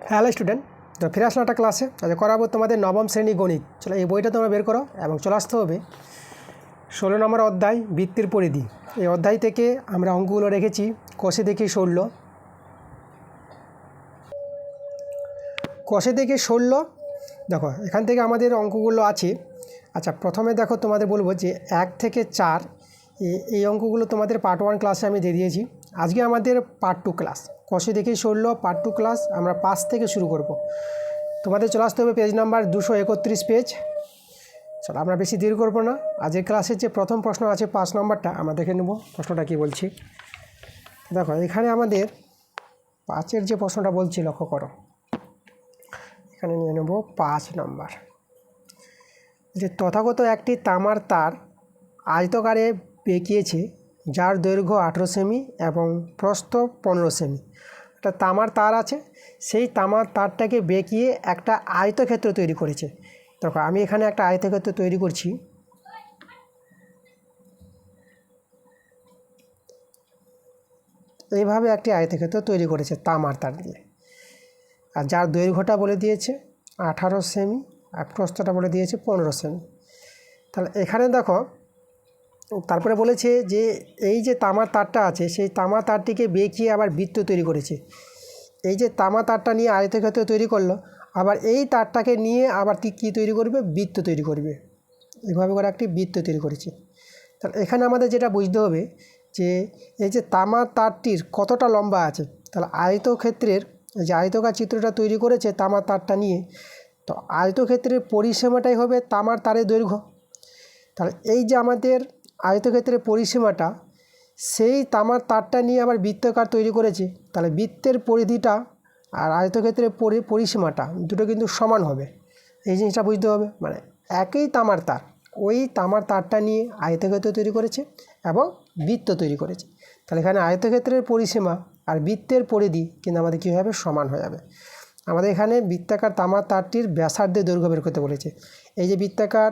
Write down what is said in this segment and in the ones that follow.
Hello student, তো ফিরে আসলাম একটা ক্লাসে। আজ করাবো তোমাদের নবম শ্রেণী গণিত। চলো এই বইটা তোমরা বের করো এবং চলে আসতে হবে 16 নম্বর অধ্যায় বৃত্তের পরিধি। এই অধ্যায় থেকে আমরা অঙ্কগুলো রেখেছি কষে দেখে 16, কষে দেখে 16। দেখো এখান থেকে আমাদের অঙ্কগুলো আছে। আচ্ছা, প্রথমে দেখো তোমাদের বলবো যে 1 থেকে 4 এই অঙ্কগুলো তোমাদের পার্ট 1 ক্লাসে আমি দিয়ে দিয়েছি। আজকে আমাদের পার্ট 2 ক্লাস, কষে দেখে 16 পার্ট 2 ক্লাস আমরা 5 থেকে শুরু করব। তোমাদের চলে আসতে হবে পেজ নাম্বার 231 পেজ। চলো আমরা বেশি দেরি করবো না। আজকের ক্লাসের যে প্রথম প্রশ্ন আছে 5 নম্বরটা আমরা দেখে নেব প্রশ্নটা কি বলছি। দেখো এখানে আমাদের 5-এর যে প্রশ্নটা বলছি লক্ষ্য করো, এখানে নিয়ে নেব 5 নম্বর। যে তথাগত একটি তামার তার আয়তকারে বেঁকিয়েছে, যার দৈর্ঘ্য 18 সেমি এবং প্রস্থ 15 সেমি। একটা তামার তার আছে, সেই তামার তারটাকে বেঁকিয়ে একটা আয়তক্ষেত্র তৈরি করেছে। দেখো আমি এখানে একটা আয়তক্ষেত্র তৈরি করছি। এইভাবে একটি আয়তক্ষেত্র তৈরি করেছে তামার তার দিয়ে, আর যার দৈর্ঘ্যটা বলে দিয়েছে 18 সেমি আর প্রস্থটা বলে দিয়েছে 15 সেমি। তাহলে এখানে দেখো তারপরে বলেছে যে এই যে তামার তারটা আছে সেই তামার তারটিকে বেঁকিয়ে আবার বৃত্ত তৈরি করেছে। এই যে তামা তারটা নিয়ে আয়তক্ষেত্র তৈরি করলো, আবার এই তারটাকে নিয়ে আবার কী তৈরি করবে, বৃত্ত তৈরি করবে। এইভাবে করে একটি বৃত্ত তৈরি করেছে। তাহলে এখানে আমাদের যেটা বুঝতে হবে যে এই যে তামার তারটির কতটা লম্বা আছে। তাহলে আয়তক্ষেত্রের এই যে আয়তকার চিত্রটা তৈরি করেছে তামার তারটা নিয়ে, তো আয়তক্ষেত্রের পরিসীমাটাই হবে তামার তারের দৈর্ঘ্য। তাহলে এই যে আমাদের আয়তক্ষেত্রের পরিসীমাটা, সেই তামার তারটা নিয়ে আবার বৃত্তাকার তৈরি করেছে। তাহলে বৃত্তের পরিধিটা আর আয়তক্ষেত্রের পরিসীমাটা দুটো কিন্তু সমান হবে। এই জিনিসটা বুঝতে হবে, মানে একই তামার তার, ওই তামার তারটা নিয়ে আয়তক্ষেত্র তৈরি করেছে এবং বৃত্ত তৈরি করেছে। তাহলে এখানে আয়তক্ষেত্রের পরিসীমা আর বৃত্তের পরিধি কিন্তু আমাদের কী হবে, সমান হয়ে যাবে। আমাদের এখানে বৃত্তাকার তামার তারটির ব্যাসার্ধের দৈর্ঘ্য বের করতে বলেছে। এই যে বৃত্তাকার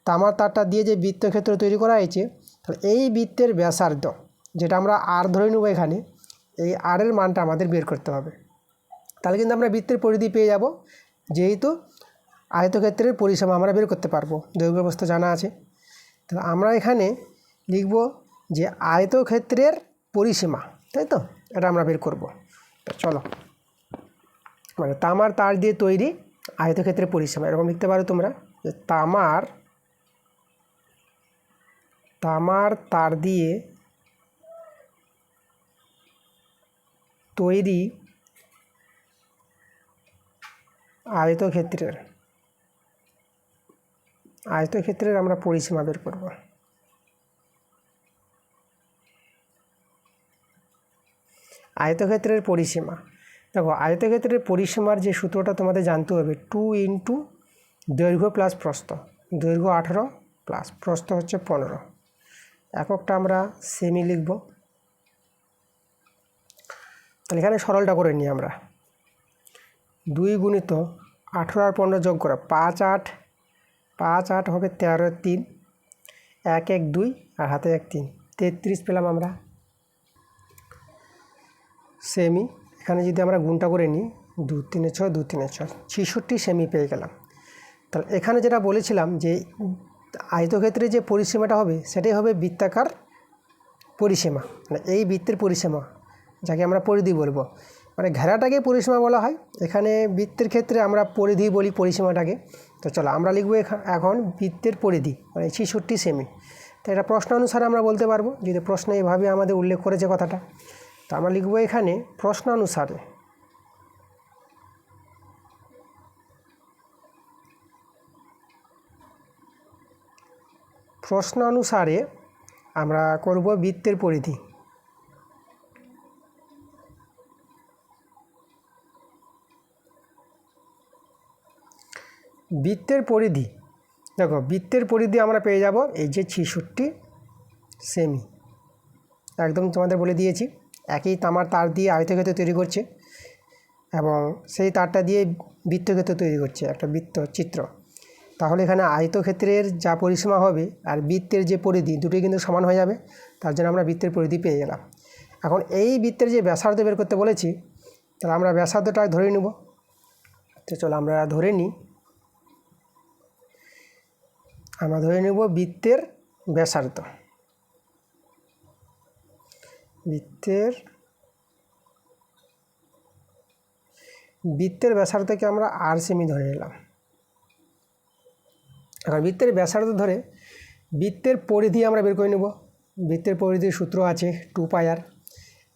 তামার তারটা দিয়ে যে বৃত্তক্ষেত্র তৈরি করা হয়েছে, তাহলে এই বৃত্তের ব্যাসার্ধ যেটা আমরা আর ধরে নেব, এখানে এই আরের মানটা আমাদের বের করতে হবে। তাহলে কিন্তু আমরা বৃত্তের পরিধি পেয়ে যাব, যেহেতু আয়তক্ষেত্রের পরিসীমা আমরা বের করতে পারবো, দৈর্ঘ্য প্রস্থ জানা আছে। তাহলে আমরা এখানে লিখব যে আয়তক্ষেত্রের পরিসীমা, তাই তো, এটা আমরা বের করব। চলো, মানে তামার তার দিয়ে তৈরি আয়তক্ষেত্রের পরিসীমা এরকম লিখতে পারো তোমরা, যে তামার তার দিয়ে তৈরি আয়তক্ষেত্রের আমরা পরিসীমা বের করব। আয়তক্ষেত্রের পরিসীমা, দেখো আয়তক্ষেত্রের পরিসীমার যে সূত্রটা তোমাদের জানতে হবে, 2 ইন্টু দৈর্ঘ্য প্লাস প্রস্থ। দৈর্ঘ্য 18 প্লাস প্রস্থ হচ্ছে 15। এককটা আমরা সেমি লিখব। তাহলে এখানে সরলটা করে নিই আমরা। 2 গুণিত 18 আর 15 যোগ করা 5 8, 5 8 হবে 13 3, 1 1 2 আর হাতে 1 3, 33 পেলাম আমরা সেমি। এখানে যদি আমরা গুণটা করে নিই 2 3 6 2 3 6, 66 সেমি পেয়ে গেলাম। তাহলে এখানে যেটা বলেছিলাম যে আয়তক্ষেত্রে যে পরিসীমাটা হবে সেটাই হবে বৃত্তাকার পরিসীমা, মানে এই বৃত্তের পরিসীমা যাকে আমরা পরিধি বলবো, মানে ঘেরাটাকে পরিসীমা বলা হয়। এখানে বৃত্তের ক্ষেত্রে আমরা পরিধি বলি পরিসীমাটাকে। তো চলো আমরা লিখবো এখন বৃত্তের পরিধি মানে 66 সেমি। তো এটা প্রশ্ন অনুসারে আমরা বলতে পারবো, যদি প্রশ্ন এইভাবে আমাদের উল্লেখ করেছে কথাটা। তো আমরা লিখবো এখানে প্রশ্ন অনুসারে আমরা করব বৃত্তের পরিধি। বৃত্তের পরিধি, দেখো বৃত্তের পরিধি আমরা পেয়ে যাব এই যে 66 সেমি। একদম তোমাদের বলে দিয়েছি, একই তামার তার দিয়ে আয়তক্ষেত্র তৈরি করছে এবং সেই তারটা দিয়ে বৃত্তক্ষেত্র তৈরি করছে, একটা বৃত্ত চিত্র। তাহলে এখানে আয়তক্ষেত্রের যা পরিসীমা হবে আর বৃত্তের যে পরিধি দুটোই কিন্তু সমান হয়ে যাবে। তার জন্য আমরা বৃত্তের পরিধি পেয়ে গেলাম। এখন এই বৃত্তের যে ব্যাসার্ধ বের করতে বলেছি, তাহলে আমরা ব্যাসার্ধটা ধরে নেব। তো চলো আমরা ধরে নিই, আমরা ধরে নেব বৃত্তের ব্যাসার্ধ। বৃত্তের ব্যাসার্ধকে আমরা আর সেমি ধরে নিলাম। এখন বৃত্তের ব্যাসার্ধ ধরে বৃত্তের পরিধি আমরা বের করে নেব। বৃত্তের পরিধির সূত্র আছে 2πr,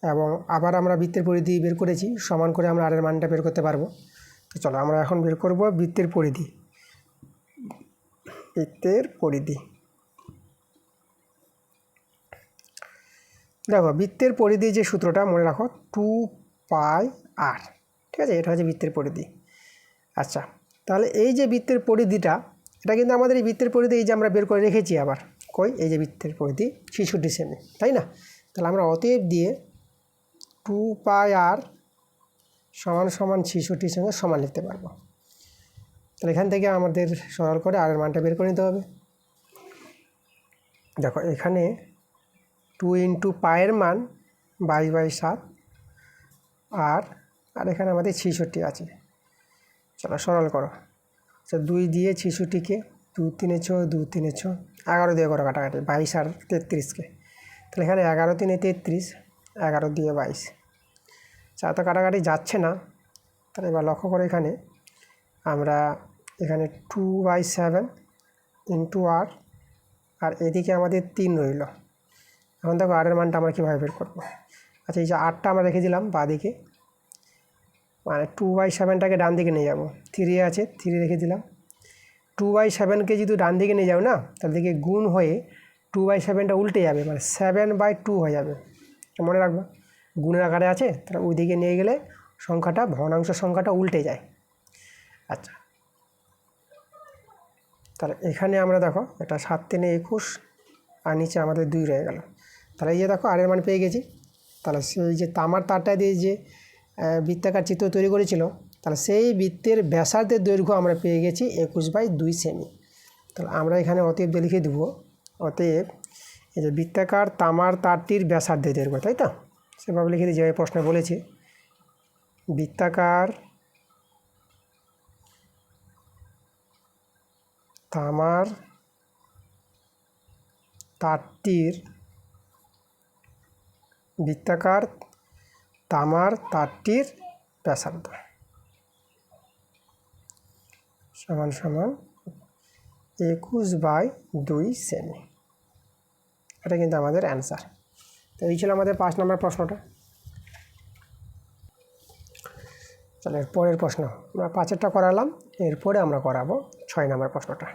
এবং আবার আমরা বৃত্তের পরিধি বের করেছি, সমান করে আমরা আরের মানটা বের করতে পারবো। তো চলো আমরা এখন বের করব বৃত্তের পরিধি। দেখো বৃত্তের পরিধি যে সূত্রটা মনে রাখো 2πr, ঠিক আছে, এটা হচ্ছে বৃত্তের পরিধি। আচ্ছা, তাহলে এই যে বৃত্তের পরিধিটা, এটা কিন্তু আমাদের এই বৃত্তের পরিধি এই যে আমরা বের করে রেখেছি, আবার এই যে বৃত্তের পরিধি 66 সেমি, তাই না? তাহলে আমরা অতএব দিয়ে 2πr সমান 66 সঙ্গে সমান লিখতে পারবো। তাহলে এখান থেকে আমাদের সরল করে আরের মানটা বের করে নিতে হবে। দেখো এখানে 2 × পায়ের মান 22/7 আর এখানে আমাদের 66 আছে। চলো সরল করো। আচ্ছা, 2 দিয়ে 66কে 2 3 6, 2 3 6, 11 দিয়ে করো কাটাকাটি, 22 আর 33কে। তাহলে এখানে 11 3 33, 11 দিয়ে 22। আচ্ছা, তো কাটাকাটি যাচ্ছে না। তাহলে এবার লক্ষ্য করে এখানে আমরা এখানে 2/7 × r, আর এদিকে আমাদের 3 রইল। এখন দেখো আরের মানটা আমরা কীভাবে বের করবো। আচ্ছা, এই যে 8টা আমরা রেখে দিলাম বাঁ দিকে, মানে 2/7টাকে ডান দিকে নিয়ে যাব। 3 আছে, 3 রেখে দিলাম। 2/7কে যদি ডান দিকে নিয়ে যাও না, তাহলে দিকে গুণ হয়ে 2/7টা উল্টে যাবে, মানে 7/2 হয়ে যাবে। মনে রাখবা, গুণের আকারে আছে, তাহলে ওই দিকে নিয়ে গেলে সংখ্যাটা, ভগ্নাংশ সংখ্যাটা উল্টে যায়। আচ্ছা, তাহলে এখানে আমরা দেখো এটা 7 3 21, আর নিচে আমাদের 2 রয়ে গেল। তাহলে এই যে দেখো আরের মান পেয়ে গেছি। তাহলে সেই যে তামার তারটা দিয়ে যে বৃত্তাকার চিত্র তৈরি করেছিল, তাহলে সেই বৃত্তের ব্যাসার্ধের দৈর্ঘ্য আমরা পেয়ে গেছি 21/2 সেমি। তাহলে আমরা এখানে অতএব দিয়ে লিখে দেবো, অতএব এই যে বৃত্তাকার তামার তারটির ব্যাসার্ধের দৈর্ঘ্য, তাই তো? সেভাবে লিখে দিই, যে প্রশ্ন বলেছে বৃত্তাকার তামার তারটির ব্যাসার্ধ সমান 21/2 সেমি। এটা কিন্তু আমাদের অ্যান্সার। তো এই ছিল আমাদের 5 নম্বর প্রশ্নটা। চলো এর পরের প্রশ্ন, আমরা 5এরটা করালাম, এরপরে আমরা করাবো 6 নম্বর প্রশ্নটা।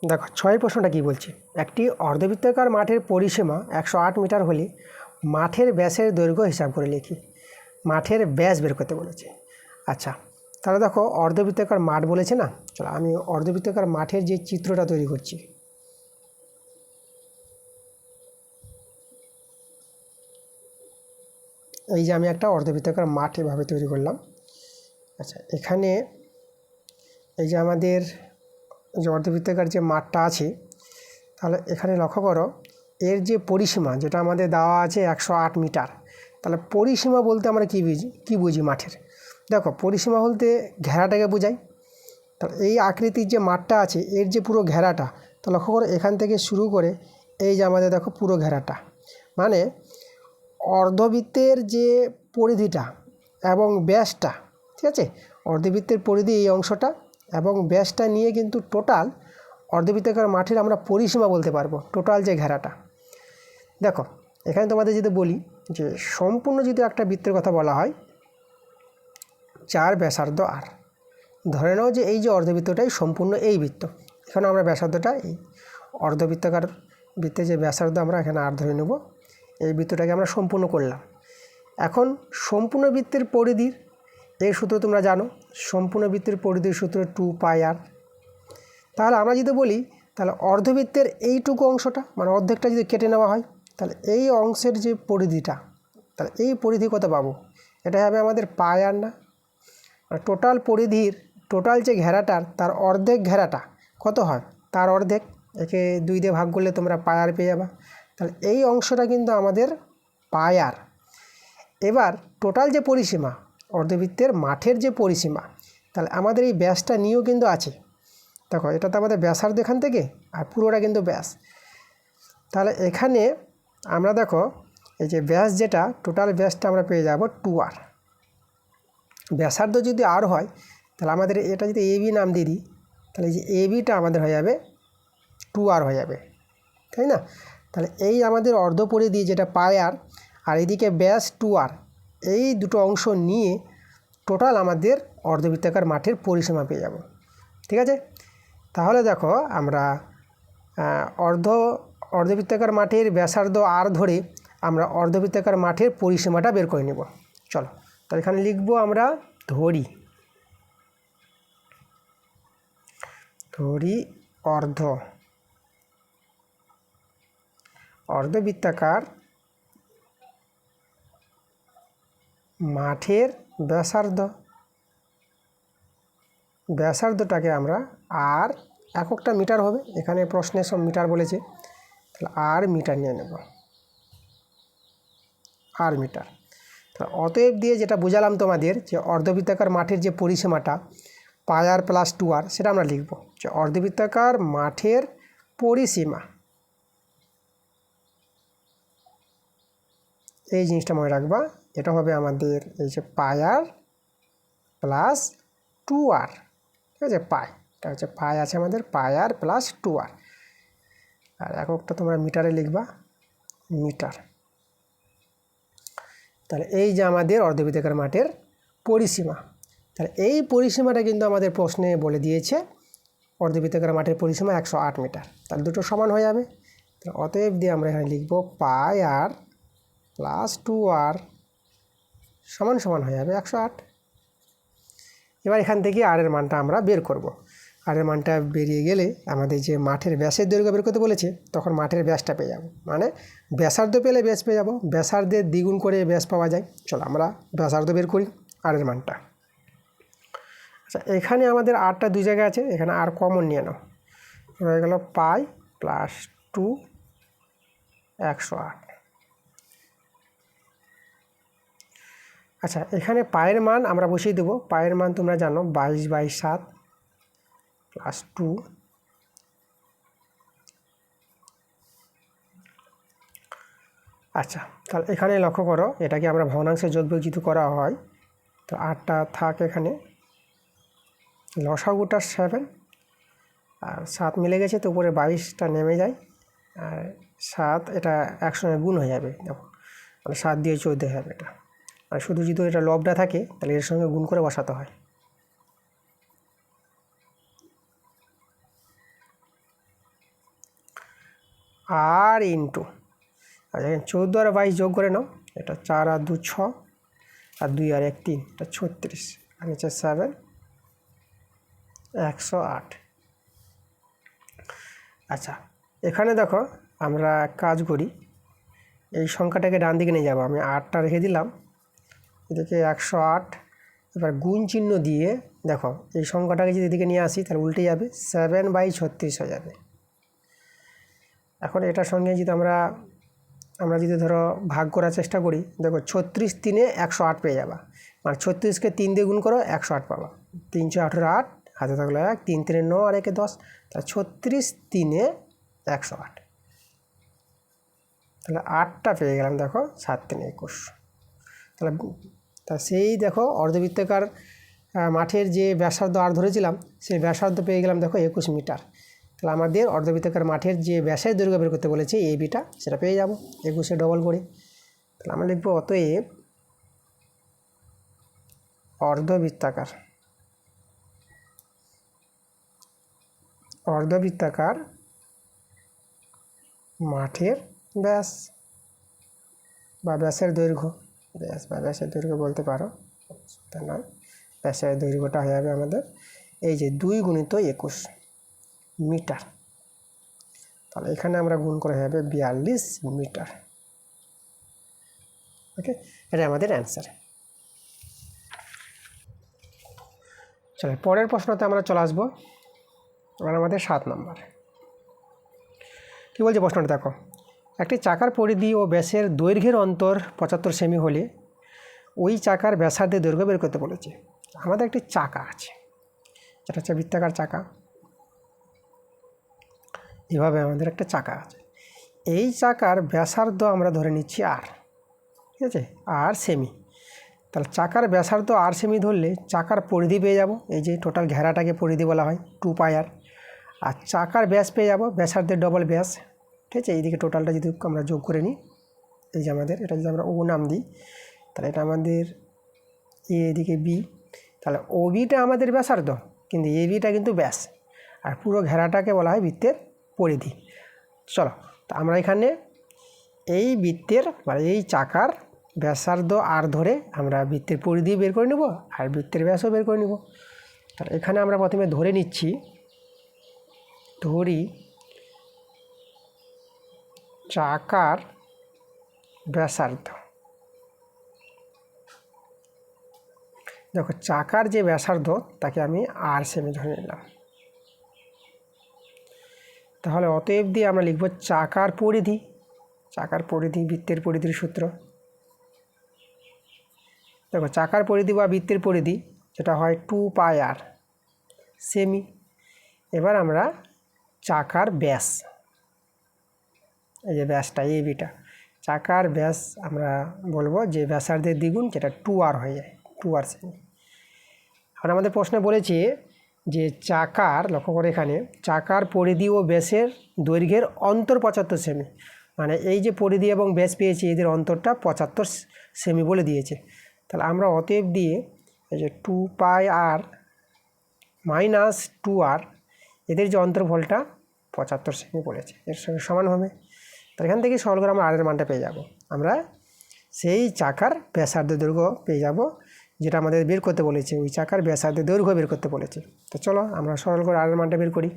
দেখো 6 প্রশ্নটা কি বলছে, একটি অর্ধবৃত্তাকার মাঠের পরিসীমা 108 মিটার হলে মাঠের ব্যাসের দৈর্ঘ্য হিসাব করে লিখি। মাঠের ব্যাস বের করতে বলেছে। আচ্ছা, তাহলে দেখো অর্ধবৃত্তাকার মাঠ বলেছে না, চলো আমি অর্ধবৃত্তাকার মাঠের যে চিত্রটা তৈরি করছি, এই যে আমি একটা অর্ধবৃত্তাকার মাঠ এভাবে তৈরি করলাম। আচ্ছা, এখানে এই যে আমাদের যে অর্ধবৃত্তাকার যে মাঠটা আছে, তাহলে এখানে লক্ষ্য করো এর যে পরিসীমা, যেটা আমাদের দেওয়া আছে 108 মিটার। তাহলে পরিসীমা বলতে আমরা কী বুঝি মাঠের? দেখো পরিসীমা বলতে ঘেরাটাকে বোঝাই। তাহলে এই আকৃতির যে মাঠটা আছে, এর যে পুরো ঘেরাটা, তো লক্ষ্য করো এখান থেকে শুরু করে এই যে আমাদের দেখো পুরো ঘেরাটা, মানে অর্ধবৃত্তের যে পরিধিটা এবং ব্যাসটা, ঠিক আছে, অর্ধবৃত্তের পরিধি এই অংশটা এবং ব্যাসটা নিয়ে কিন্তু টোটাল অর্ধবৃত্তাকার মাঠের আমরা পরিসীমা বলতে পারবো, টোটাল যে ঘেরাটা। দেখো এখানে তোমাদের যদি বলি যে সম্পূর্ণ যদি একটা বৃত্তের কথা বলা হয়, 4 ব্যাসার্ধ আর, ধরে নাও যে এই যে অর্ধবৃত্তটাই সম্পূর্ণ এই বৃত্ত, এখানে আমরা ব্যাসার্ধটা এই অর্ধবৃত্তাকার বৃত্তের যে ব্যাসার্ধ আমরা এখানে আর ধরে নেব, এই বৃত্তটাকে আমরা সম্পূর্ণ করলাম। এখন সম্পূর্ণ বৃত্তের পরিধির এর সূত্র তোমরা জানো, সম্পূর্ণ বৃত্তের পরিধির সূত্র 2πr। তাহলে আমরা যদি বলি, তাহলে অর্ধবৃত্তের এইটুকু অংশটা, মানে অর্ধেকটা যদি কেটে নেওয়া হয়, তাহলে এই অংশের যে পরিধিটা, তাহলে এই পরিধি কত পাবো? এটা হবে আমাদের πr না? টোটাল পরিধির টোটাল যে ঘেরাটার তার অর্ধেক ঘেরাটা কত হয়? তার অর্ধেক। একে 2 দিয়ে ভাগ করলে তোমরা πr পেয়ে যাবা। তাহলে এই অংশটা কিন্তু আমাদের πr। এবার টোটাল যে পরিসীমা অর্ধবৃত্তের মাঠের যে পরিসীমা, তাহলে আমাদের এই ব্যাসটা নিয়েও কিন্তু আছে। দেখো এটা তো আমাদের ব্যাসার্ধ এখান থেকে, আর পুরোটা কিন্তু ব্যাস। তাহলে এখানে আমরা দেখো এই যে ব্যাস যেটা টোটাল ব্যাসটা আমরা পেয়ে যাব 2r। ব্যাসার্ধ যদি আর হয় তাহলে আমাদের এটা যদি এবি নাম দিয়ে দিই, তাহলে এই যে এবিটা আমাদের হয়ে যাবে 2r হয়ে যাবে, তাই না? তাহলে এই আমাদের অর্ধপরিধি দিয়ে যেটা পাই আর এদিকে ব্যাস 2r, এই দুটো অংশ নিয়ে টোটাল আমাদের অর্ধবৃত্তাকার মাঠের পরিসীমা পেয়ে যাব। ঠিক আছে, তাহলে দেখো আমরা অর্ধবৃত্তাকার মাঠের ব্যাসার্ধ আর ধরে আমরা অর্ধবৃত্তাকার মাঠের পরিসীমাটা বের করে নেব। চলো, তাহলে এখানে লিখবো আমরা ধরি অর্ধবৃত্তাকার মাঠের ব্যাসার্ধটাকে আমরা আর এককটা মিটার হবে, এখানে প্রশ্নে সব মিটার বলেছে, তাহলে আর মিটার নিয়ে নেব, আর মিটার। তাহলে অতএব দিয়ে যেটা বোঝালাম তোমাদের যে অর্ধবৃত্তাকার মাঠের যে পরিসীমাটা πr + 2r, সেটা আমরা লিখব যে অর্ধবৃত্তাকার মাঠের পরিসীমা, এই জিনিসটা মনে রাখবা, এটা হবে আমাদের এই যে πr + 2r। ঠিক আছে, এটা হচ্ছে পাই আছে আমাদের πr + 2r, আর এককটা তোমরা মিটারে লিখবা, মিটার। তাহলে এই যে আমাদের অর্ধবৃত্তাকার মাঠের পরিসীমা, তাহলে এই পরিসীমাটা কিন্তু আমাদের প্রশ্নে বলে দিয়েছে অর্ধবৃত্তাকার মাঠের পরিসীমা 108 মিটার। তাহলে দুটো সমান হয়ে যাবে। তাহলে অতএব দিয়ে আমরা এখানে লিখব πr + 2r সমান হয়ে যাবে 108। এবার এখান থেকে আর এর মানটা আমরা বের করব। আর এর মানটা বেরিয়ে গেলে আমাদের যে মাঠের ব্যাসের দৈর্ঘ্য বের করতে বলেছে, তখন মাঠের ব্যাসটা পেয়ে যাব, মানে ব্যাসার্ধ পেলে ব্যাস পেয়ে যাব, ব্যাসার্ধের দ্বিগুণ করে ব্যাস পাওয়া যায়। চলো আমরা ব্যাসার্ধ বের করি, আর এর মানটা। আচ্ছা, এখানে আমাদের আরটা দুই জায়গায় আছে, এখানে আর কমন নিয়ে নাও, হয়ে গেল পাই + 2 108। আচ্ছা, এখানে পায়ের মান আমরা বসিয়ে দেবো। পায়ের মান তোমরা জানো 22/7 + 2। আচ্ছা, তাহলে এখানে লক্ষ্য করো, এটাকে আমরা ভগ্নাংশে যোগ বিয়োগ যদি করা হয়, তো 8টা থাক, এখানে লসাগুটা 7 আর 7 মিলে গেছে, তো উপরে 22টা নেমে যায়, আর 7 এটা একসঙ্গে গুণ হয়ে যাবে। দেখো, মানে 7 দিয়ে 14 হবে এটা, আর শুধু যদি এটা লবটা থাকে তাহলে এর সঙ্গে গুণ করে বসাতে হয়। আর ইন্টু, আর এখানে 14 আর 22 যোগ করে নাও, এটা 4 আর 2 6, আর 2 আর 1 3, এটা 36, আর নিচে 7 108। আচ্ছা, এখানে দেখো আমরা কাজ করি, এই সংখ্যাটাকে ডান দিকে নিয়ে যাবো, আমি 8টা রেখে দিলাম, এদিকে 108। এবার গুণ চিহ্ন দিয়ে দেখো এই সংখ্যাটাকে যদি এদিকে নিয়ে আসি তাহলে উল্টে যাবে, 7/36 হয়ে যাবে। এখন এটার সঙ্গে যদি আমরা যদি ধরো ভাগ করার চেষ্টা করি, দেখো 36 3 108 পেয়ে যাবা, মানে 36কে 3 দিয়ে গুণ করো 108 পাবা, 3 × 8 = 8, হাতে থাকলো 1, 3 3 9 আর 1 10, তাহলে 36 3 108। তাহলে 8টা পেয়ে গেলাম, দেখো 7 3 21। তাহলে সেই দেখো অর্ধবৃত্তাকার মাঠের যে ব্যাসার্ধ আর ধরেছিলাম, সেই ব্যাসার্ধ পেয়ে গেলাম দেখো 21 মিটার। তাহলে আমাদের অর্ধবৃত্তাকার মাঠের যে ব্যাসের দৈর্ঘ্য বের করতে বলেছে এবিটা, সেটা পেয়ে যাব 21-এ ডবল করে। তাহলে আমরা লিখব অতএব অর্ধবৃত্তাকার মাঠের ব্যাস বা ব্যাসের দৈর্ঘ্য, ব্যাস বা ব্যাসের দৈর্ঘ্য বলতে পারো, তা নয়, ব্যাসের দৈর্ঘ্যটা হয়ে যাবে আমাদের এই যে 2 × 21 মিটার। তাহলে এখানে আমরা গুণ করে হবে 42 মিটার। ওকে, এটা আমাদের অ্যান্সার। চলো পরের প্রশ্নতে আমরা চলে আসবো, এবার আমাদের 7 নম্বর। কী বলছে প্রশ্নটা দেখো, একটি চাকার পরিধি ও ব্যাসের দৈর্ঘ্যের অন্তর 75 সেমি হলে ওই চাকার ব্যাসার্ধের দৈর্ঘ্য বের করতে বলেছে। আমাদের একটি চাকা আছে, যেটা হচ্ছে বৃত্তাকার চাকা। এভাবে আমাদের একটা চাকা আছে, এই চাকার ব্যাসার্ধ আমরা ধরে নিচ্ছি আর, ঠিক আছে, আর সেমি। তাহলে চাকার ব্যাসার্ধ আর সেমি ধরলে চাকার পরিধি পেয়ে যাব, এই যে টোটাল ঘেরাটাকে পরিধি বলা হয় 2πr। আর চাকার ব্যাস পেয়ে যাব ব্যাসার্ধের ডবল ব্যাস, ঠিক আছে। এইদিকে টোটালটা যদি আমরা যোগ করে নিই, এই যে আমাদের এটা যদি আমরা ও নাম দিই, তাহলে এটা আমাদের এদিকে বি, তাহলে ও বিটা আমাদের ব্যাসার্ধ, কিন্তু এ বিটা কিন্তু ব্যাস, আর পুরো ঘেরাটাকে বলা হয় বৃত্তের পরিধি। চলো, তো আমরা এখানে এই বৃত্তের মানে এই চাকার ব্যাসার্ধ আর ধরে আমরা বৃত্তের পরিধি বের করে নেব, আর বৃত্তের ব্যাসও বের করে নেব। তাহলে এখানে আমরা প্রথমে ধরে নিচ্ছি, ধরি চাকার ব্যাসার্ধ। দেখো চাকার যে ব্যাসার্ধ তাকে আমি আর সেমি ধরে নিলাম। তাহলে অতএব দিয়ে আমরা লিখব চাকার পরিধি, চাকার পরিধি বৃত্তের পরিধির সূত্র। দেখো চাকার পরিধি বা বৃত্তের পরিধি যেটা হয় 2πr সেমি। এবার আমরা চাকার ব্যাস, এই যে ব্যাসটা এ বিটা, চাকার ব্যাস আমরা বলবো যে ব্যাসার্ধের দ্বিগুণ, যেটা 2r হয়ে যায়, 2r সেমি। এখন আমাদের প্রশ্নে বলেছে যে চাকার, লক্ষ্য করে এখানে চাকার পরিধি ও ব্যাসের দৈর্ঘ্যের অন্তর 75 সেমি, মানে এই যে পরিধি এবং ব্যাস পেয়েছি এদের অন্তরটা 75 সেমি বলে দিয়েছে। তাহলে আমরা অতএব দিয়ে এই যে 2πr মাইনাস 2r, এদের যে অন্তর্ফলটা 75 সেমি বলেছে, এর সঙ্গে সমান হবে। তো এখান থেকে সরল করে আমরা আর এর মানটা পেয়ে যাব, আমরা সেই চাকার ব্যাসার্ধের দৈর্ঘ্য পেয়ে যাব, যেটা আমাদের বের করতে বলেছে, ওই চাকার ব্যাসার্ধের দৈর্ঘ্য বের করতে বলেছে। তো চলো আমরা সরল করে আর এর মানটা বের করি।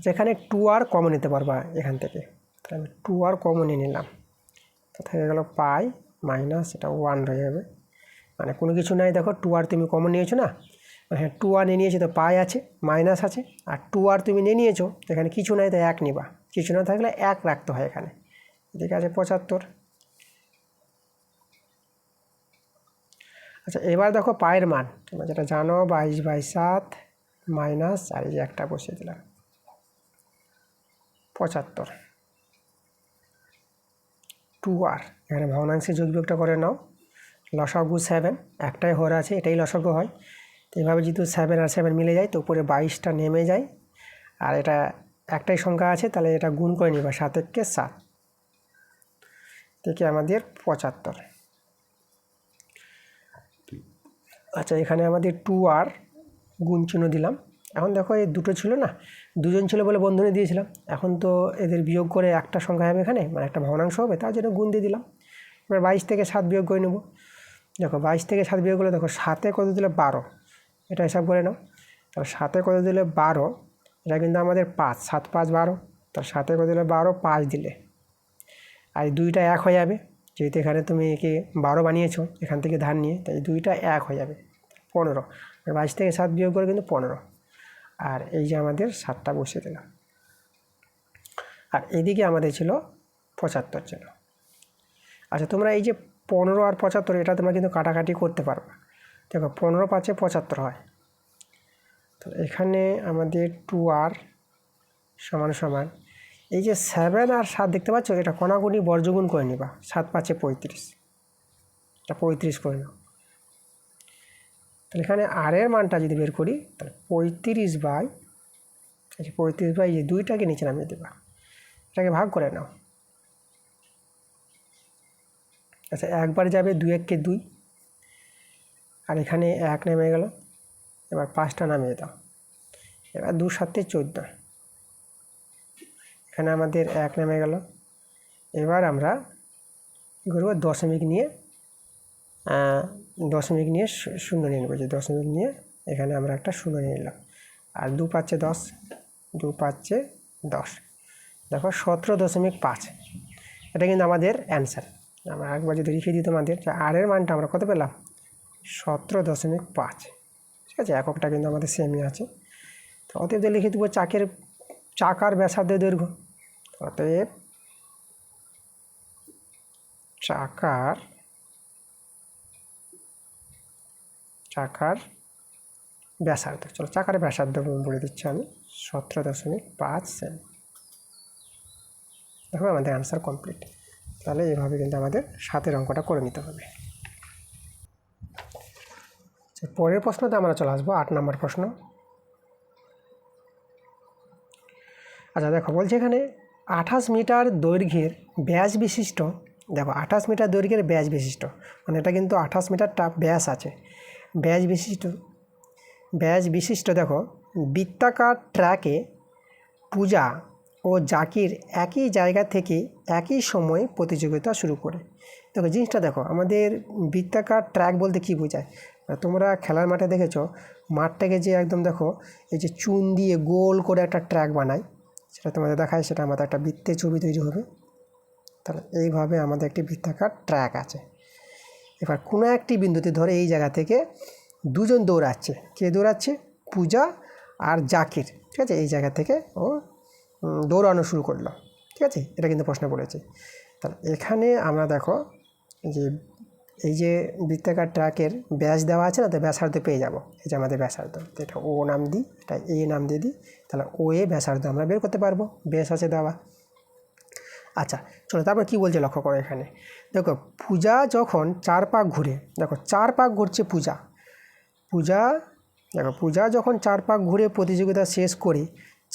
যেখানে 2r কমন নিতে পারবা এখান থেকে, তাহলে আমি 2r কমন নিয়ে নিলাম, তো থেকে গেল পাই মাইনাস এটা 1 হয়ে যাবে, মানে কোনো কিছু নাই। দেখো 2r তুমি কমন নিয়েছো না, হ্যাঁ 2r নিয়ে নিয়েছো, তো পাই আছে মাইনাস আছে, আর 2r তুমি নিয়ে নিয়েছো, এখানে কিছু নাই তাই 1 নিবা, কিছু না থাকলে 1 রাখতে হয় এখানে। ঠিক আছে 75। আচ্ছা এবার দেখো পায়ের মান, তোমরা যেটা জানো 22/7 মাইনাস, আর এই যে একটা বসিয়ে দিলাম 75, 2r এখানে ভগ্নাংশে যোগ বিয়োগটা করে নাও, লসাগু 7, একটাই হর আছে, এটাই লসাগু হয়। তো এইভাবে যেহেতু 7 আর 7 মিলে যায়, তো উপরে 22টা নেমে যায়, আর এটা একটাই সংখ্যা আছে, তাহলে এটা গুণ করে নিবা 7 × 7 থেকে আমাদের 75। আচ্ছা এখানে আমাদের 2r গুণ চিহ্ন দিলাম। এখন দেখো এই দুটো ছিল না, দুজন ছিল বলে বন্ধনী দিয়েছিলাম, এখন তো এদের বিয়োগ করে একটা সংখ্যা হবে এখানে, মানে একটা ভগ্নাংশ হবে, তার জন্য গুণ দিয়ে দিলাম। এবার 22 থেকে 7 বিয়োগ করে নেব। দেখো 22 থেকে 7 বিয়োগ করলে দেখো 7-এ কত দিলে 12, এটা হিসাব করে নাও। তাহলে 7-এ কত দিলে 12, এটা কিন্তু আমাদের 5, 7 5 12, তাহলে 7-এ কত দিলে 12, 5 দিলে, আর এই দুইটা 1 হয়ে যাবে, যেহেতু এখানে তুমি একে 12 বানিয়েছো এখান থেকে ধার নিয়ে, তাই দুইটা 1 হয়ে যাবে 15। 22 থেকে 7 বিয়োগ করে কিন্তু 15, আর এই যে আমাদের 7টা বসিয়ে দিলাম, আর এইদিকে আমাদের ছিল 75 ছিল। আচ্ছা তোমরা এই যে 15 আর 75 এটা তোমরা কিন্তু কাটাকাটি করতে পারবে। দেখো 15 5-এ 75 হয়, তো এখানে আমাদের 2r সমান সমান এই যে 7 আর 7 দেখতে পাচ্ছ, এটা কোনাকুনি বর্গগুণ করে নিবা, 7 5-এ 35, এটা 35 করে নাও। তাহলে এখানে আর এর মানটা যদি বের করি, তাহলে 35/, এই দুইটাকে নিচে নামিয়ে দেবা, এটাকে ভাগ করে নাও। আচ্ছা একবার যাবে 2 1 কে 2, আর এখানে 1 নেমে গেল, এবার 5টা নামিয়ে দাও, এবার 2 7 14, এখানে আমাদের 1 নেমে গেল। এবার আমরা কী করবো, দশমিক নিয়ে শূন্য নিয়ে নেবো, যে দশমিক নিয়ে এখানে আমরা একটা শূন্য নিয়ে নিলাম, আর 2 5-এ 10, 2 5-এ 10, দেখো 17.5, এটা কিন্তু আমাদের অ্যান্সার। আমরা একবার যদি লিখে দিই তোমাদের, যে আর এর মানটা আমরা কত পেলাম, 17.5, ঠিক আছে, এককটা কিন্তু আমাদের সেমই আছে। তো অতএব লিখে দেবো চাকার ব্যাসার্ধের দৈর্ঘ্য, অতএব চাকার চাকার ব্যাসার্ধ। চলো চাকার ব্যাসার্ধ বলে দিচ্ছি আমি 17.5 সেমি। দেখো আমাদের অ্যান্সার কমপ্লিট। তাহলে এইভাবে কিন্তু আমাদের 7-এর অঙ্কটা করে নিতে হবে। পরের প্রশ্নতে আমরা চলে আসবো 8 নম্বর প্রশ্ন। আচ্ছা দেখো বলছে এখানে 28 মিটার দৈর্ঘ্যের ব্যাস বিশিষ্ট, দেখো 28 মিটার দৈর্ঘ্যের ব্যাস বিশিষ্ট, মানে এটা কিন্তু 28 মিটারটা ব্যাস আছে, ব্যাস বিশিষ্ট দেখো বৃত্তাকার ট্র্যাকে পূজা ও জাকির একই জায়গা থেকে একই সময়ে প্রতিযোগিতা শুরু করে। দেখো জিনিসটা দেখো, আমাদের বৃত্তাকার ট্র্যাক বলতে কী বোঝায়? তোমরা খেলার মাঠে দেখেছো মাঠটাকে যে একদম দেখো এই যে চুন দিয়ে গোল করে একটা ট্র্যাক বানায়, সেটা তোমাদের দেখায়, সেটা আমাদের একটা বৃত্তের ছবি তৈরি হবে। তাহলে এইভাবে আমাদের একটি বৃত্তাকার ট্র্যাক আছে। এবার কোনো একটি বিন্দুতে ধরে এই জায়গা থেকে দুজন দৌড়াচ্ছে, কে দৌড়াচ্ছে? পূজা আর জাকির, ঠিক আছে? এই জায়গা থেকে ও দৌড়ানো শুরু করলো, ঠিক আছে? এটা কিন্তু প্রশ্ন বলেছে। তাহলে এখানে আমরা দেখো যে এই যে বৃত্তাকার ট্র্যাকের ব্যাস দেওয়া আছে না, তো ব্যাসার্ধ পেয়ে যাব। এই যে আমাদের ব্যাসার্ধ, তো এটা ও নাম দিই, এটা এ নাম দিয়ে দিই, তাহলে ও এ ব্যাসার্ধ আমরা বের করতে পারবো, ব্যাস আছে দেওয়া। আচ্ছা চলো তারপর কী বলছে লক্ষ্য করো এখানে। দেখো পূজা যখন 4 পাক ঘুরে, দেখো 4 পাক ঘুরছে পূজা, দেখো পূজা যখন 4 পাক ঘুরে প্রতিযোগিতা শেষ করে,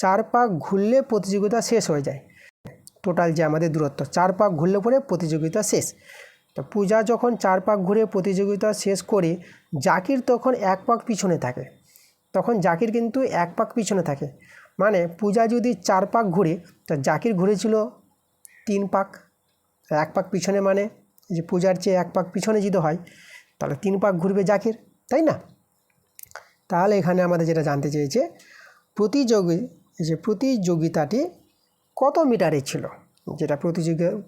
4 পাক ঘুরলে প্রতিযোগিতা শেষ হয়ে যায়। টোটাল যে আমাদের দূরত্ব 4 পাক ঘুরলে পরে প্রতিযোগিতা শেষ। তো পূজা যখন 4 পাক ঘুরে প্রতিযোগিতা শেষ করে, জাকির তখন 1 পাক পিছনে থাকে, তখন জাকির কিন্তু 1 পাক পিছনে থাকে। মানে পূজা যদি 4 পাক ঘুরে, তো জাকির ঘুরেছিল 3 পাক, 1 পাক পিছনে, মানে যে পূজার চেয়ে 1 পাক পিছনে যদি হয় তাহলে 3 পাক ঘুরবে জাকির, তাই না? তাহলে এখানে আমাদের যেটা জানতে চেয়েছে প্রতিযোগিতাটি কত মিটারে ছিল, যেটা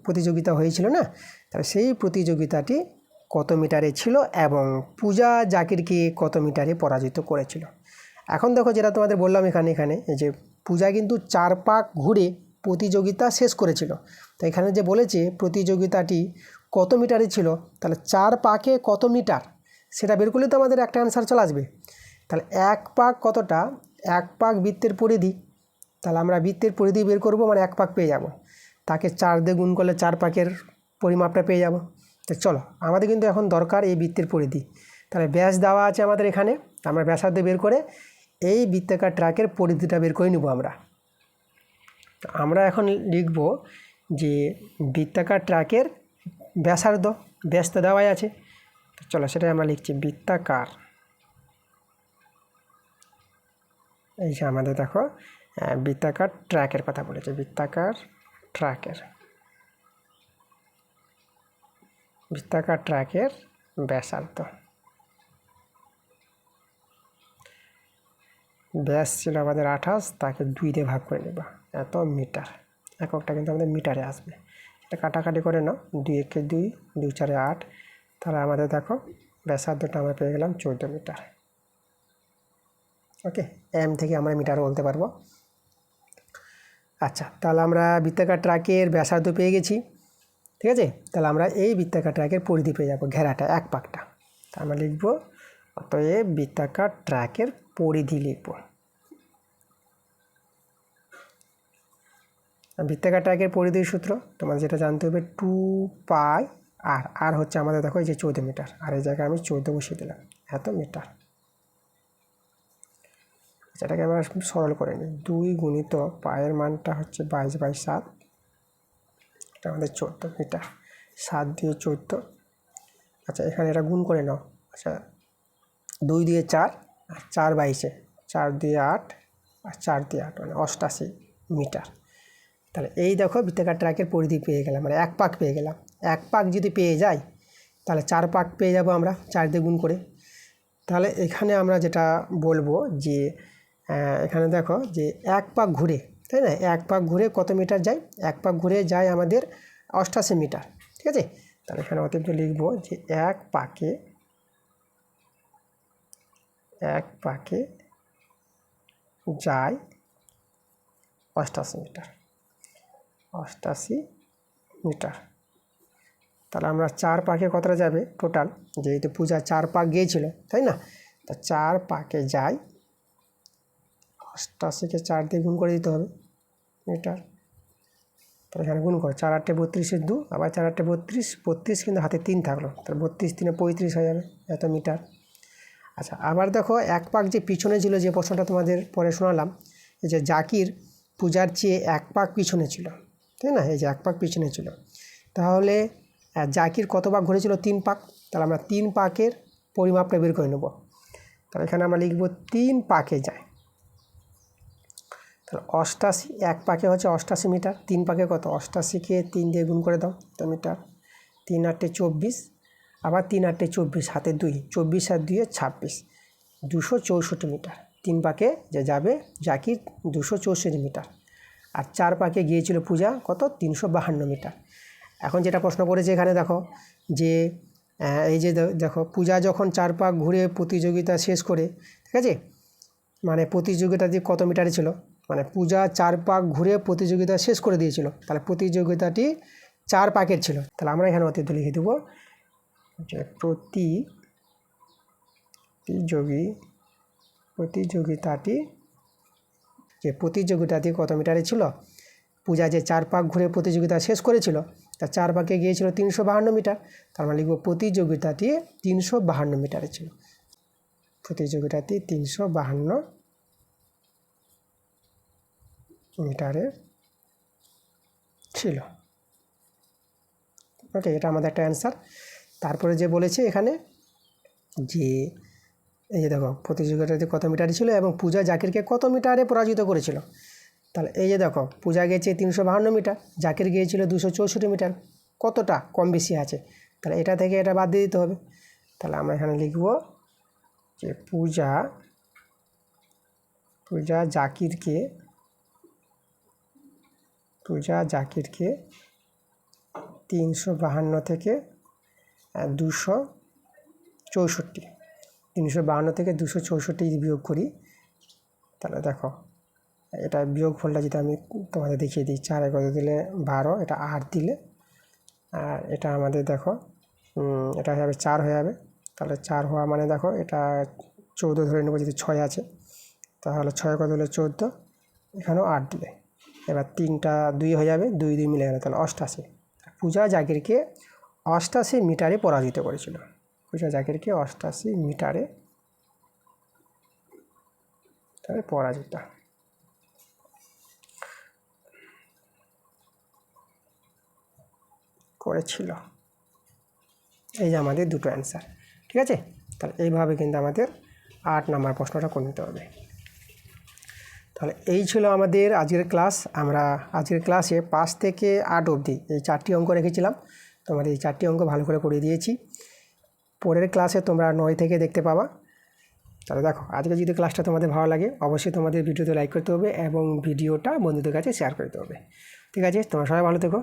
প্রতিযোগিতা হয়েছিল না, তাহলে সেই প্রতিযোগিতাটি কত মিটারে ছিল এবং পূজা জাকিরকে কত মিটারে পরাজিত করেছিল। এখন দেখো যেটা তোমাদের বললাম এখানে এই যে পূজা কিন্তু 4 পাক ঘুরে প্রতিযোগিতা শেষ করেছিল, তো এখানে যে বলেছে প্রতিযোগিতাটি কত মিটারে ছিল, তাহলে 4 পাকে কত মিটার সেটা বের করলে তো আমাদের একটা অ্যান্সার চলে আসবে। তাহলে 1 পাক কতটা, 1 পাক বৃত্তের পরিধি, তাহলে আমরা বৃত্তের পরিধি বের করব, মানে 1 পাক পেয়ে যাব, তাকে 4 দিয়ে গুণ করলে 4 পাকের পরিমাপটা পেয়ে যাব। তো চলো আমাদের কিন্তু এখন দরকার এই বৃত্তের পরিধি। তাহলে ব্যাস দেওয়া আছে আমাদের এখানে, আমরা ব্যাসার্ধ বের করে এই বৃত্তাকার ট্র্যাকের পরিধিটা বের করে নেব আমরা এখন লিখব যে বৃত্তাকার ট্র্যাকের ব্যাসার্ধ, ব্যাস তো দেওয়াই আছে, তো চলো সেটাই আমরা লিখছি বৃত্তাকার। এই যে আমাদের দেখো বৃত্তাকার ট্র্যাকের কথা বলেছে, বৃত্তাকার ট্র্যাকের ব্যাসার্ধ, ব্যাস ছিল আমাদের 28, তাকে 2 দিয়ে ভাগ করে নেব, এত মিটার, এককটা কিন্তু আমাদের মিটারে আসবে। এটা কাটাকাটি করে নাও, 2 একে 2, 2 4 8, তাহলে আমাদের দেখো ব্যাসার্ধটা আমরা পেয়ে গেলাম 14 মিটার। ওকে, এম থেকে আমরা মিটার বলতে পারবো। আচ্ছা তাহলে আমরা বৃত্তাকার ট্র্যাকের ব্যাসার্ধ পেয়ে গেছি, ঠিক আছে? তাহলে আমরা এই বৃত্তাকার ট্র্যাকের পরিধি পেয়ে যাবো, ঘেরাটা 1 পাকটা, তা আমরা লিখবো অতএব বৃত্তাকার ট্র্যাকের পরিধি লিখব। বৃত্তাকার ট্র্যাকের পরিধির সূত্র তোমাদের যেটা জানতে হবে 2 পাই আর হচ্ছে আমাদের দেখো এই যে 14 মিটার, আর এই জায়গায় আমি 14 বসিয়ে দিলাম, এত মিটার। সেটাকে আমরা সরল করে নিই, 2 গুণিত পায়ের মানটা হচ্ছে 22/7, এটা আমাদের 14 মিটার, 7 দিয়ে 14। আচ্ছা এখানে এটা গুণ করে নাও, আচ্ছা 2 দিয়ে 4, আর 4 22, 4 দিয়ে 8, আর 4 দিয়ে 8, মানে 88 মিটার। তাহলে এই দেখো বৃত্তাকার ট্র্যাকের পরিধি পেয়ে গেলাম, মানে 1 পাক পেয়ে গেলাম। 1 পাক যদি পেয়ে যাই তাহলে 4 পাক পেয়ে যাব আমরা 4 দিয়ে গুণ করে। তাহলে এখানে আমরা যেটা বলবো যে এখানে দেখো যে 1 পাক ঘুরে, তাই না, 1 পাক ঘুরে কত মিটার যায়, 1 পাক ঘুরে যায় আমাদের 88 মিটার, ঠিক আছে? তাহলে এখানে অতএব লিখবো যে 1 পাকে যায় 88 মিটার, 88 মিটার। তাহলে আমরা 4 পাকে কতটা যাবে টোটাল, যেহেতু পূজা 4 পাক গিয়েছিল, তাই না, তা 4 পাকে যায়, 88কে 4 দিয়ে গুণ করে দিতে হবে মিটার। তাহলে এখানে গুণ করো, 4 8 32 2, আবার 4 8 32, 32 কিন্তু হাতে 3 থাকলো, তাহলে 32 3 35 হয়ে যাবে এত মিটার। আচ্ছা, আবার দেখো 1 পাক যে পিছনে ছিল, যে প্রশ্নটা তোমাদের পরে শোনালাম, এই যে জাকির পূজার চেয়ে 1 পাক পিছনে ছিল, তাই না? এই যে 1 পাক পিছনে ছিল, তাহলে জাকির কত পাক ঘুরেছিল? 3 পাক। তাহলে আমরা 3 পাকের পরিমাপটা বের করে নেব। তাহলে এখানে আমরা লিখব 3 পাকে যায়, তাহলে 88, 1 পাকে হচ্ছে 88 মিটার, 3 পাকে কত? 88কে 3 দিয়ে গুণ করে দাও তো মিটার। 3 8 24, আবার 3 8 24, হাতে 2, 24 আর 2 26, 264 মিটার। 3 পাকে যে যাবে জাকির 264 মিটার, আর 4 পাকে গিয়েছিল পূজা কত? 352 মিটার। এখন যেটা প্রশ্ন করেছে এখানে দেখো যে এই যে দেখো পূজা যখন 4 পাক ঘুরে প্রতিযোগিতা শেষ করে, ঠিক আছে, মানে প্রতিযোগিতাটি কত মিটারে ছিল? মানে পূজা 4 পাক ঘুরে প্রতিযোগিতা শেষ করে দিয়েছিল, তাহলে প্রতিযোগিতাটি 4 পাকের ছিল। তাহলে আমরা এখানে অতিরিক্ত লিখে দেবো যে প্রতিযোগিতাটি কত মিটারে ছিল? পূজা যে 4 পাক ঘুরে প্রতিযোগিতা শেষ করেছিল, তা 4 পাকে গিয়েছিল 352 মিটার, তার মানে লিখব প্রতিযোগিতাটি 352 মিটারে ছিল। প্রতিযোগিতাটি 352 মিটারে ছিল। ওকে, এটা আমাদের একটা অ্যান্সার। তারপরে যে বলেছে এখানে যে এই যে দেখো প্রতিযোগিতাটি কত মিটারে ছিল এবং পূজা জাকিরকে কত মিটারে পরাজিত করেছিল। তাহলে এই যে দেখো পূজা গিয়েছে 352 মিটার, জাকির গিয়েছিল 264 মিটার, কতটা কম বেশি আছে? তাহলে এটা থেকে এটা বাদ দিয়ে দিতে হবে। তাহলে আমরা এখানে লিখব যে পূজা জাকিরকে 352 থেকে 264, 352 থেকে 264 যদি বিয়োগ করি, তাহলে দেখো এটা বিয়োগ ফলটা যদি আমি তোমাদের দেখিয়ে দিই, 4 কত দিলে 12, এটা 8 দিলে, আর এটা আমাদের দেখো এটা হয়ে যাবে 4 হয়ে যাবে। তাহলে 4 হওয়া মানে দেখো এটা 14 ধরে নেবো, যদি 6 আছে, তাহলে 6 কত হলে 14, এখানেও 8 দিলে, এবার 3টা 2 হয়ে যাবে, 2 2 মিলে গেল, তাহলে 88। পূজা জাকিরকে 88 মিটারে পরাজিত করেছিল। পূজা জাকিরকে 88 মিটারে পরাজিত করেছিল। এই যে আমাদের দুটো অ্যান্সার, ঠিক আছে। তাহলে এইভাবে কিন্তু আমাদের 8 নম্বর প্রশ্নটা করে নিতে হবে। তাহলে এই ছিল আমাদের আজকের ক্লাস। আমরা আজকের ক্লাসে 5 থেকে 8 অবধি এই 4টি অঙ্ক রেখেছিলাম, তোমাদের এই 4টি অঙ্ক ভালো করে করে দিয়েছি। পরের ক্লাসে তোমরা 9 থেকে দেখতে পাবা। তাহলে দেখো আজকে যদি ক্লাসটা তোমাদের ভালো লাগে, অবশ্যই তোমাদের ভিডিওতে লাইক করতে হবে এবং ভিডিওটা বন্ধুদের কাছে শেয়ার করতে হবে। ঠিক আছে, তোমরা সবাই ভালো থেকো।